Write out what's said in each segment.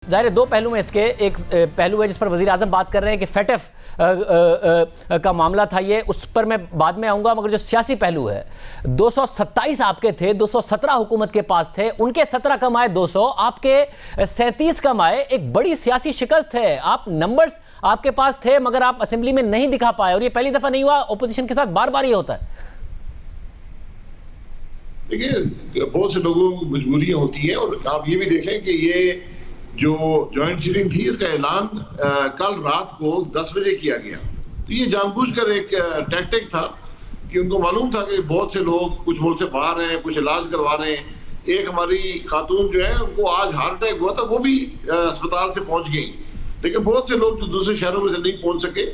ظاہر دو پہلو میں اس کے، ایک پہلو ہے جس پر وزیر اعظم بات کر رہے ہیں کہ فیٹف کا معاملہ تھا یہ، اس پر میں بعد میں آؤں گا، مگر جو سیاسی پہلو ہے 227 آپ کے تھے، 217 حکومت کے پاس تھے، ان کے 17 کم آئے 200، آپ کے 37 کم آئے، ایک بڑی سیاسی شکست ہے. آپ نمبرز آپ کے پاس تھے مگر آپ اسمبلی میں نہیں دکھا پائے، اور یہ پہلی دفعہ نہیں ہوا، اپوزیشن کے ساتھ بار بار یہ ہوتا ہے. دیکھیں بہت سے لوگوں کی مجبوریاں ہوتی ہیں، اور آپ یہ بھی دیکھیں کہ یہ جو جوائنٹ سیٹنگ تھی اس کا اعلان کل رات کو 10 بجے کیا گیا. تو یہ جان بوجھ کر ایک ٹیکٹک تھا کہ ان کو معلوم تھا کہ بہت سے لوگ کچھ ملک سے باہر ہیں، کچھ علاج کروا رہے ہیں. ایک ہماری خاتون جو ہے ان کو آج ہارٹ اٹیک ہوا تھا، وہ بھی اسپتال سے پہنچ گئی، لیکن بہت سے لوگ جو دوسرے شہروں میں سے نہیں پہنچ سکے.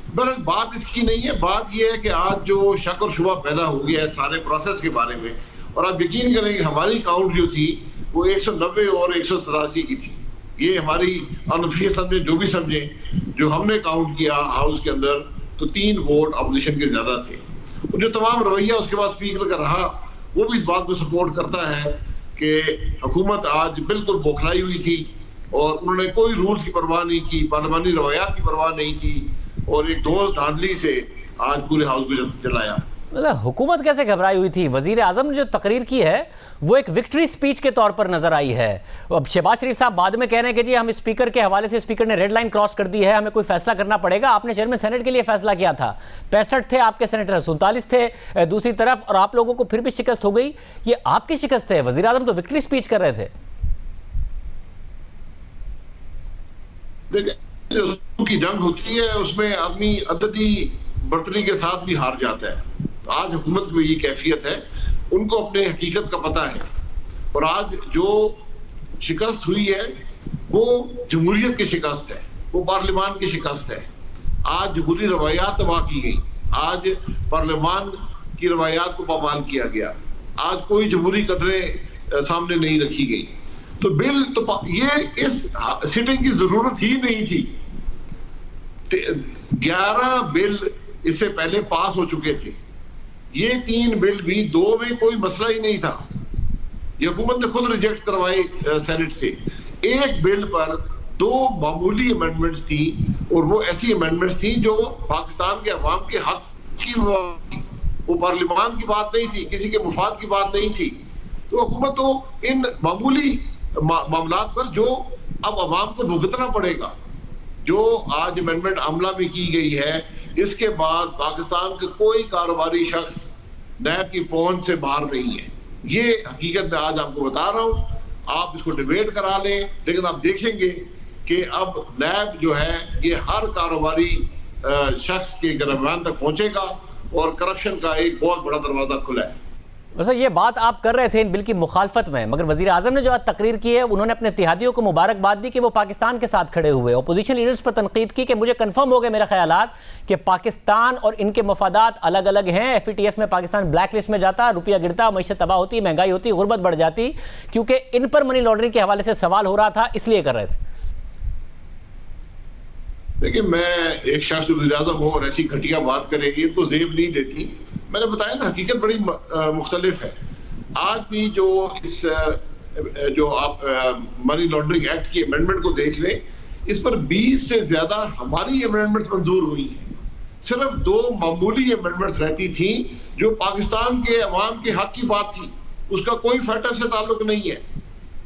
بہرحال بات اس کی نہیں ہے، بات یہ ہے کہ آج جو شک اور شبہ پیدا ہو گیا ہے سارے پروسیس کے بارے میں، اور آپ یقین کریں کہ ہماری کاؤنٹ جو تھی وہ 190 اور 187 کی تھی. یہ ہماری انفیشیل سمجھیں جو بھی سمجھیں، جو ہم نے کاؤنٹ کیا ہاؤس کے اندر تو 3 ووٹ اپوزیشن کے زیادہ تھے. اور جو تمام رویہ اس کے بعد اسپیکر کا رہا وہ بھی اس بات کو سپورٹ کرتا ہے کہ حکومت آج بالکل بوکھلائی ہوئی تھی، اور انہوں نے کوئی رولز کی پرواہ نہیں کی، پارلیمانی روایات کی پرواہ نہیں کی، اور ایک دوست دھاندلی سے آج پورے ہاؤس کو چلایا. حکومت کیسے گھبرائی ہوئی تھی؟ وزیر اعظم نے جو تقریر کی ہے وہ ایک وکٹری سپیچ کے طور پر نظر آئی ہے. اب شہباز شریف صاحب بعد میں کہہ رہے ہیں کہ جی ہم اسپیکر کے حوالے سے، اسپیکر نے ریڈ لائن کراس کر دی ہے، ہمیں کوئی فیصلہ کرنا پڑے گا. آپ نے چیئرمین سینٹ کے لیے فیصلہ کیا تھا، 65 تھے آپ کے سینیٹر، 47 تھے دوسری طرف، اور آپ لوگوں کو پھر بھی شکست ہو گئی. یہ آپ کی شکست ہے، وزیر اعظم تو وکٹری سپیچ کر رہے تھے. دیکھیں کی جنگ ہوتی ہے، اس میں آدمی عددی برتری کے ساتھ بھی ہار جاتا ہے. آج حکومت میں یہ کیفیت ہے، ان کو اپنے حقیقت کا پتہ ہے، اور آج جو شکست ہوئی ہے وہ جمہوریت کی شکست ہے، وہ پارلیمان کی شکست ہے. آج جمہوری روایات تباہ کی گئی، آج پارلیمان کی روایات کو پامال کیا گیا، آج کوئی جمہوری قدریں سامنے نہیں رکھی گئی. تو بل تو یہ اس سٹنگ کی ضرورت ہی نہیں تھی. 11 بل اس سے پہلے پاس ہو چکے تھے، یہ 3 بل بھی 2 میں کوئی مسئلہ ہی نہیں تھا. یہ حکومت نے خود ریجیکٹ کروائے سینٹ سے. ایک بل پر 2 معمولی امینڈمنٹس تھی، اور وہ ایسی امینڈمنٹس تھی جو پاکستان کے عوام کے حق کی تھی، وہ پارلیمان کی بات نہیں تھی، کسی کے مفاد کی بات نہیں تھی. تو حکومت تو ان معمولی معاملات پر جو اب عوام کو بھگتنا پڑے گا، جو آج امینڈمنٹ عملہ میں کی گئی ہے، اس کے بعد پاکستان کے کوئی کاروباری شخص نیب کی پہنچ سے باہر نہیں ہے. یہ حقیقت میں آج آپ کو بتا رہا ہوں. آپ اس کو ڈیبیٹ کرا لیں، لیکن آپ دیکھیں گے کہ اب نیب جو ہے یہ ہر کاروباری شخص کے گرمان تک پہنچے گا، اور کرپشن کا ایک بہت بڑا دروازہ کھلا ہے. ویسے یہ بات آپ کر رہے تھے ان بل کی مخالفت میں، مگر وزیر اعظم نے جو آج تقریر کی ہے انہوں نے اپنے اتحادیوں کو مبارکباد دی کہ وہ پاکستان کے ساتھ کھڑے ہوئے. اپوزیشن لیڈرز پر تنقید کی کہ مجھے کنفرم ہو گئے میرے خیالات کہ پاکستان اور ان کے مفادات الگ الگ ہیں. ایف ای ٹی ایف میں پاکستان بلیک لسٹ میں جاتا، روپیہ گرتا، معیشت تباہ ہوتی، مہنگائی ہوتی، غربت بڑھ جاتی، کیونکہ ان پر منی لانڈرنگ کے حوالے سے سوال ہو رہا تھا، اس لیے کر رہے تھے. دیکھیں میں ایک شخص وزیر اعظم ہوں اور ایسی گھٹیا بات کرے گی تو زیب نہیں دیتی. میں نے بتایا نا حقیقت بڑی مختلف ہے. آج بھی جو آپ منی لانڈرنگ ایکٹ کی امینڈمنٹ کو دیکھ لیں، اس پر 20 سے زیادہ ہماری امینڈمنٹ منظور ہوئی ہیں. صرف 2 معمولی امینڈمنٹ رہتی تھیں جو پاکستان کے عوام کے حق کی بات تھی، اس کا کوئی فیٹر سے تعلق نہیں ہے.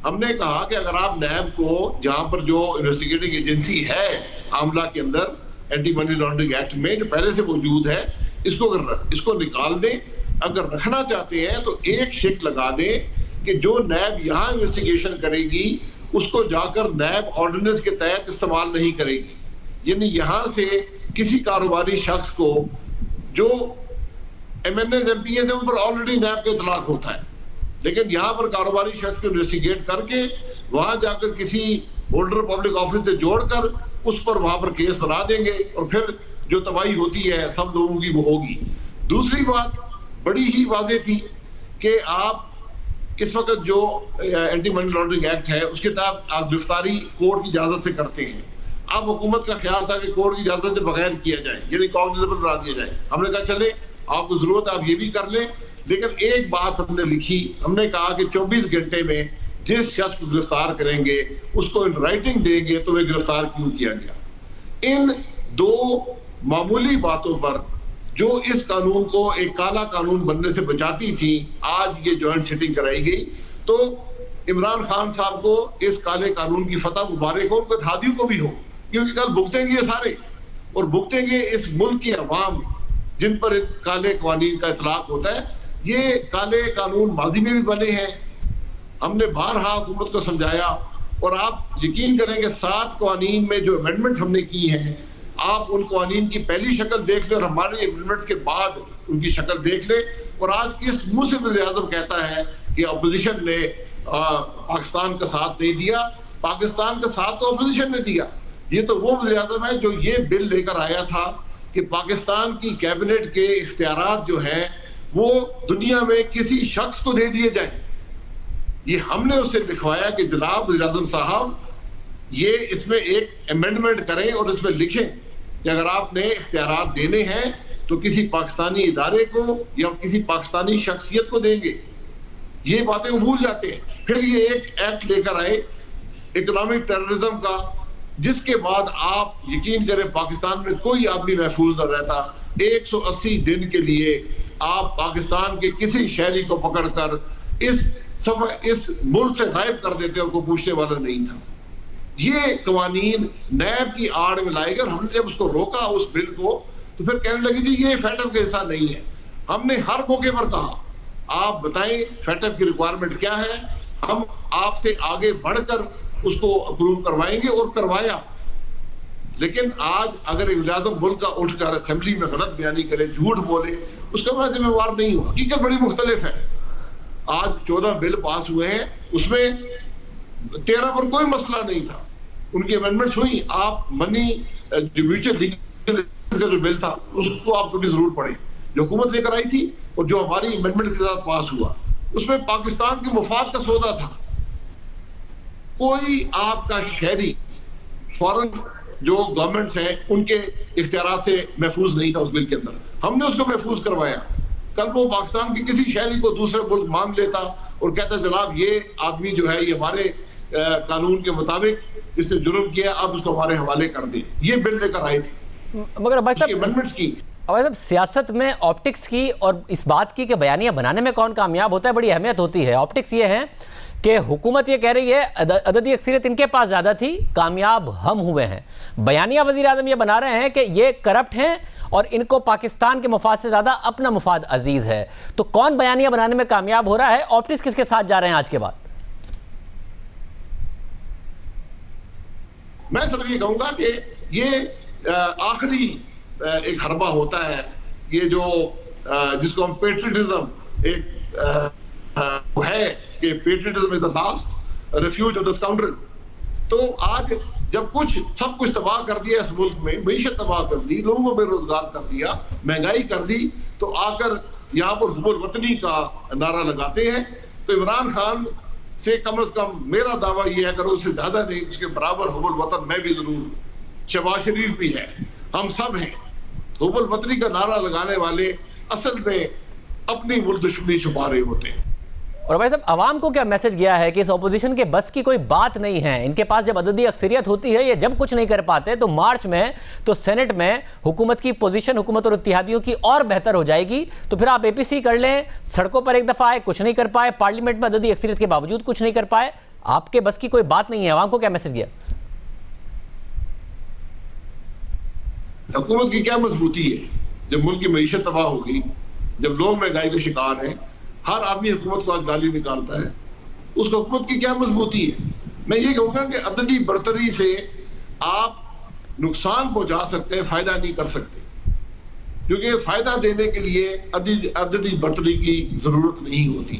ہم نے کہا کہ اگر آپ نیب کو، جہاں پر جو انویسٹیگیٹنگ ایجنسی ہے عاملہ کے اندر اینٹی منی لانڈرنگ ایکٹ میں جو پہلے سے موجود ہے، اس کو نکال دیں. اگر رکھنا چاہتے ہیں تو ایک شک لگا دیں کہ جو نیب یہاں انویسٹیگیشن کرے گی اس کو جا کر نیب آرڈیننس کے تحت استعمال نہیں کرے گی. یعنی یہاں سے کسی کاروباری شخص کو جو M N Es M P Es ہیں ان پر آلریڈی نیب کا اطلاق ہوتا ہے، لیکن یہاں پر کاروباری شخص کو انویسٹیگیٹ کر کے وہاں جا کر کسی ہولڈر پبلک آفس سے جوڑ کر اس پر وہاں پر کیس بنا دیں گے، اور پھر جو تباہی ہوتی ہے سب لوگوں کی وہ ہوگی. دوسری بات بڑی ہی واضح تھی کہ آپ اس وقت جو اینٹی منی لانڈرنگ ایکٹ ہے اس کے تحت آپ گرفتاری کورٹ کی اجازت سے کرتے ہیں. اب حکومت کا خیال تھا کہ کورٹ کی اجازت سے بغیر کیا جائے، یعنی کاگنیزیبل بنا دیا جائے. ہم نے کہا چلے آپ کو ضرورت ہے آپ یہ بھی کر لیں، لیکن ایک بات ہم نے لکھی، ہم نے کہا کہ 24 گھنٹے میں جس شخص کو گرفتار کریں گے اس کو ان رائٹنگ دیں گے تو وہ گرفتار کیوں کیا گیا. ان دو معمولی باتوں پر جو اس قانون کو ایک کالا قانون بننے سے بچاتی تھی, آج یہ جوائنٹ سیٹنگ کرائی گئی. تو عمران خان صاحب کو اس کالے قانون کی فتح مبارک ہو, ان کے اتحادیوں کو بھی ہو, کیونکہ کل بھگتیں گے یہ سارے, اور بھگتیں گے اس ملک کی عوام جن پر کالے قوانین کا اطلاق ہوتا ہے. یہ کالے قانون ماضی میں بھی بنے ہیں, ہم نے بارہا حکومت کو سمجھایا, اور آپ یقین کریں کہ 7 قوانین میں جو امینڈمنٹ ہم نے کی ہیں, آپ ان قوانین کی پہلی شکل دیکھ لیں اور ہمارے امینڈمنٹ کے بعد ان کی شکل دیکھ لیں, اور آج کس منہ سے وزیر اعظم کہتا ہے کہ اپوزیشن نے پاکستان کا ساتھ نہیں دیا. پاکستان کا ساتھ تو اپوزیشن نے دیا. یہ تو وہ وزیر اعظم ہے جو یہ بل لے کر آیا تھا کہ پاکستان کی کیبنٹ کے اختیارات جو ہیں وہ دنیا میں کسی شخص کو دے دیے جائیں. یہ ہم نے اسے لکھوایا کہ جناب وزیر اعظم صاحب یہ اس میں ایک امینڈمنٹ کریں اور اس میں لکھیں کہ اگر آپ نے اختیارات دینے ہیں تو کسی پاکستانی ادارے کو یا کسی پاکستانی شخصیت کو دیں گے. یہ باتیں وہ بھول جاتے ہیں. پھر یہ ایک ایکٹ لے کر آئے اکنامک ٹیررزم کا, جس کے بعد آپ یقین کریں پاکستان میں کوئی آدمی محفوظ نہ رہتا. 180 دن کے لیے آپ پاکستان کے کسی شہری کو پکڑ کر اس ملک سے غائب کر دیتے اور کوئی پوچھنے والا نہیں تھا. یہ قوانین نیب کی آڑ میں لائے گئے, اور ہم نے جب اس کو روکا اس بل کو تو پھر کہنے لگے جی یہ فیٹف کا حصہ نہیں ہے. ہم نے ہر موقع پر کہا آپ بتائیں فیٹف کی ریکوائرمنٹ کیا ہے, ہم آپ سے آگے بڑھ کر اس کو اپروو کروائیں گے, اور کروایا. لیکن آج اگر وزیر اعظم ملک کا اٹھ کر اسمبلی میں غلط بیانی کرے, جھوٹ بولے, اس کا میں ذمہ وار نہیں ہوں. حقیقت بڑی مختلف ہے. آج 14 بل پاس ہوئے ہیں, اس میں 13 پر کوئی مسئلہ نہیں تھا, ان کی امینڈمنٹس ہوئی. آپ منی جو میوچل لیگل کا جو بل تھا اس کو آپ کبھی ضرور پڑھیں, جو حکومت لے کر آئی تھی اور جو ہماری امینڈمنٹ کے ساتھ پاس ہوا, اس میں پاکستان کے مفاد کا سودا تھا. کوئی آپ کا شہری فورن جو گورنمنٹس ہیں ان کے اختیارات سے محفوظ نہیں تھا اس بل کے اندر. ہم نے اس کو محفوظ کروایا. کل وہ پاکستان کے کسی شہری کو دوسرے ملک مانگ لیتا اور کہتا جناب یہ آدمی جو ہے یہ ہمارے قانون کے مطابق اس نے جرم کیا, آپ اس کو ہمارے حوالے کر دیں. یہ بل لے کر آئے تھے. مگر ابھی صاحب سیاست میں آپٹکس کی اور اس بات کی کہ بیانیہ بنانے میں کون کامیاب ہوتا ہے بڑی اہمیت ہوتی ہے. آپٹکس یہ ہے کہ حکومت یہ کہہ رہی ہے عددی اکثریت ان کے پاس زیادہ تھی, کامیاب ہم ہوئے ہیں. بیانیہ وزیر اعظم یہ بنا رہے ہیں کہ یہ کرپٹ ہیں اور ان کو پاکستان کے مفاد سے زیادہ اپنا مفاد عزیز ہے. تو کون بیانیہ بنانے میں کامیاب ہو رہا ہے؟ آپٹکس کس کے ساتھ جا رہے ہیں آج کے بعد؟ میں صرف یہ کہوں گا کہ یہ آخری ایک حربہ ہوتا ہے, یہ جو جس کو ہم پیٹریٹزم ایک ہے کہ patriotism is the last refuge of the scoundrel. تو آج جب سب کچھ تباہ کر دیا اس ملک میں, معیشت تباہ کر دی, لوگوں کو بے روزگار کر دیا, مہنگائی کر دی, تو آ کر یہاں پر حب الوطنی کا نعرہ لگاتے ہیں. تو عمران خان سے کم از کم میرا دعویٰ یہ ہے اگر اس سے زیادہ نہیں اس کے برابر حب الوطن میں بھی ضرور, شہباز شریف بھی ہے, ہم سب ہیں. حب الوطنی کا نعرہ لگانے والے اصل میں اپنی ملک دشمنی چھپا رہے ہوتے ہیں. اور بھائی صاحب عوام کو کیا میسج گیا ہے کہ اس اپوزیشن کے بس کی کوئی بات نہیں ہے, ان کے پاس جب عددی اکثریت ہوتی ہے یہ جب کچھ نہیں کر پاتے تو مارچ میں تو سینٹ میں حکومت کی پوزیشن حکومت اور اتحادیوں کی اور بہتر ہو جائے گی. تو پھر آپ APC کر لیں, سڑکوں پر ایک دفعہ آئے کچھ نہیں کر پائے, پارلیمنٹ میں عددی اکثریت کے باوجود کچھ نہیں کر پائے, آپ کے بس کی کوئی بات نہیں ہے. عوام کو کیا میسج گیا؟ حکومت کی کیا مضبوطی ہے جب ملک کی معیشت تباہ ہوگی, جب لوگ مہنگائی کے شکار ہیں, ہر آدمی حکومت کو آج گالی نکالتا ہے, اس حکومت کی کیا مضبوطی ہے؟ میں یہ کہوں گا کہ عددی برتری سے آپ نقصان پہنچا سکتے ہیں, فائدہ نہیں کر سکتے, کیونکہ فائدہ دینے کے لیے عددی برتری کی ضرورت نہیں ہوتی.